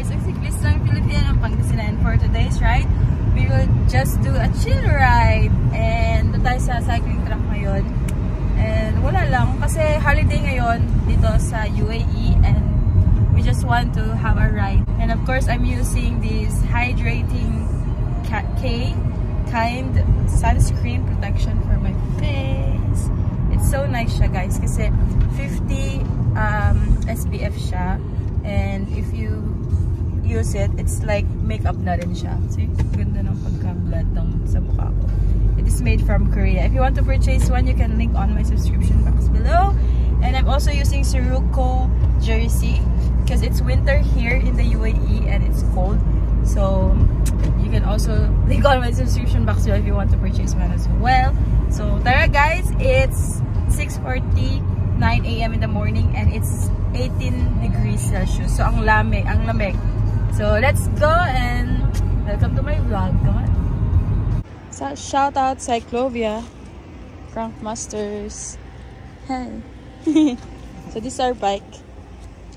guys, ang cyclist ng Filipino ng Pangasinan. For today's ride, we will just do a chill ride. And doon tayo sa cycling track ngayon. And wala lang, kasi holiday ngayon dito sa UAE. And we just want to have a ride. And of course, I'm using this hydrating kind sunscreen protection for my face. It's so nice siya guys, kasi 50 SPF siya. And if you use it, it's like makeup na rin siya. See? Ganda ng pagka-blend sa mukha ko. It is made from Korea. If you want to purchase one, you can link on my subscription box below. And I'm also using Siruko jersey because it's winter here in the UAE and it's cold. So you can also link on my subscription box below if you want to purchase one as well. So tara guys, it's 6:49 AM in the morning and it's 18 degrees Celsius. So ang lamig. So let's go and welcome to my vlog. Come on. So, shout out Cyclovia, Crankmasters. Hey. So this is our bike.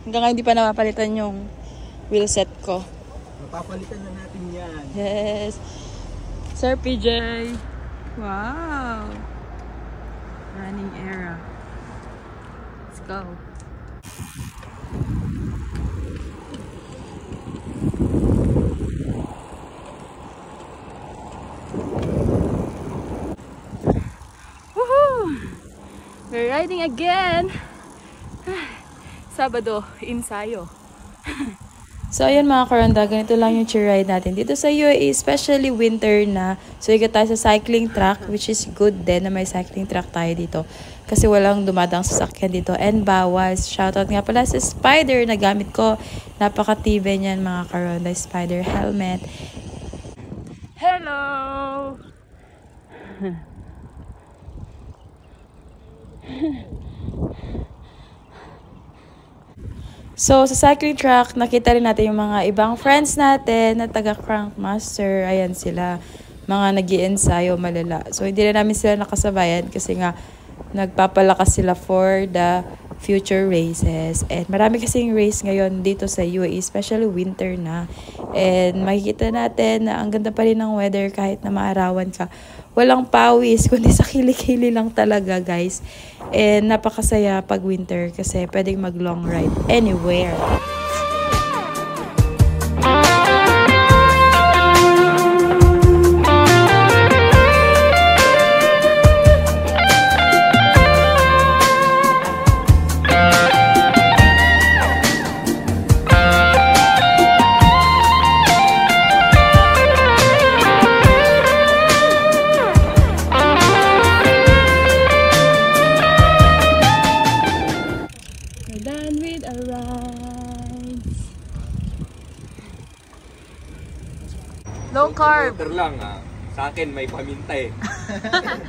Hanggang ngayon hindi pa napapalitan yung wheel set ko. Mapapalitan na natin yan. Yes. Sir PJ. Wow. Running era. Let's go. Woohoo! We're riding again. Sabado, ensayo. So ayan mga karanda, ganito lang yung chill ride natin dito sa UAE, especially winter na. So ikat tayo sa cycling track, which is good din na may cycling track tayo dito. Kasi walang dumadang sasakyan dito. And bawas. Shoutout nga pala sa Spider na gamit ko. Napakatibay niyan mga karanda. Spider helmet. Hello! So, sa cycling track, nakita rin natin yung mga ibang friends natin na taga Crankmaster. Ayan sila, mga nag-iensayo malala. So, hindi na namin sila nakasabayan kasi nga nagpapalakas sila for the future races. And marami kasing race ngayon dito sa UAE, especially winter na. And makikita natin na ang ganda pa rin ng weather kahit na maarawan ka. Walang pawis, kundi sa kilikili lang talaga, guys. And napakasaya pag winter kasi pwedeng mag long ride anywhere. Low carb. Lang sa akin may paminta eh.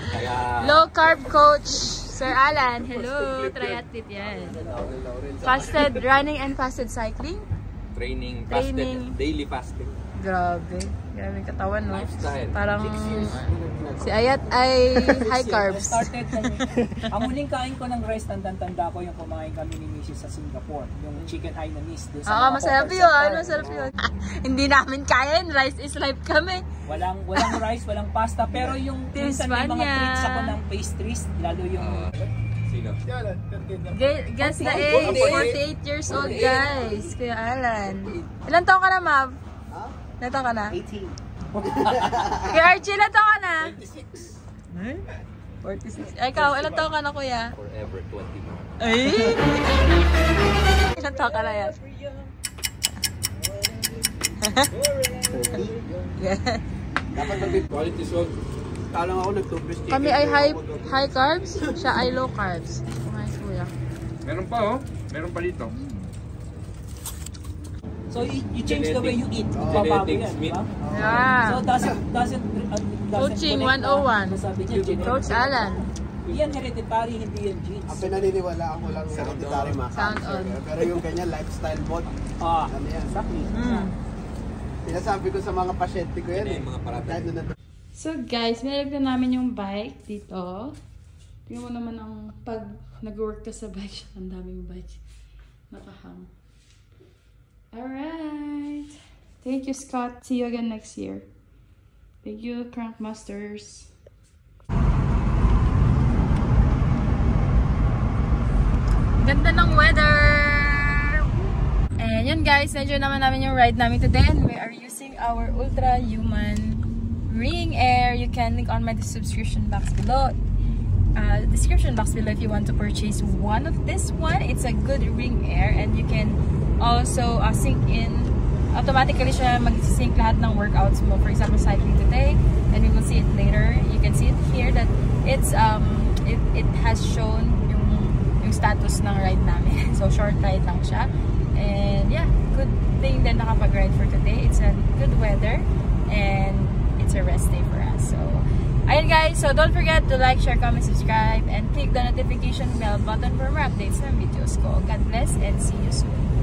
Kaya low carb coach Sir Alan. Hello, triathlete yan. Fasted running and fasted cycling. Training, fasted, daily fasting. Grabe. Grabe katawan, no? Lifestyle. Parang si Ayat ay high carbs. Ang huling kain ko ng rice, tanda ko yung kumain kami ni Mrs. sa Singapore. Yung chicken Hainanese. Masarap yun. Masarap yun. Hindi namin kaya yun. Rice is life kami. Walang rice, walang pasta. Pero yung minsan may mga treats ako ng pastries. Lalo yung... Guess the age. 48 years old, guys. Kuya Alan. Ilan taon ka na, Mav? Ilan taon ka na? 18. Kuya Archie, ilan taon ka na? 46. Ikaw, ilan taon ka na, kuya? Forever 20. Ay! Ilan taon ka na yan? Dapat mag-big quality salt. Talang ako nag-toothbrush chicken. Kami ay high carbs, siya ay low carbs. Kumain kuya. Meron pa meron pa dito. So you change the way you eat. Babago yan, di ba? Yeah. So does it Coaching 101. Coach Alan. Yan hereditary, hindi yan genes. Ang pinaniniwala ako lang sa hereditary Sound on. pero yung ganyan lifestyle mod. Ano yan? Exactly. Sinasabi ko sa mga pasyente ko yan Mga parating. So guys, nilagyan namin yung bike dito. Tingnan mo naman ang pag nag-work ka sa bike, ang daming bike. Nakahang. Alright. Thank you, Scott. See you again next year. Thank you, Crankmasters. Ganda ng weather! And yun guys, na-enjoy naman namin yung ride namin today. And we are using our Ultra Human Ring Air. You can link on my description box below. If you want to purchase one of this one. It's a good ring air and you can also sync in. Automatically siya mag-sync lahat ng workouts mo. For example, cycling today, and we will see it later. You can see it here that it's it has shown yung status ng ride namin. So short ride lang siya. And yeah, good thing that nakapag-ride for today. It's a good weather and it's a rest day for us. So ayun guys, so don't forget to like, share, comment, subscribe, and click the notification bell button for more updates ng videos ko. God bless and see you soon.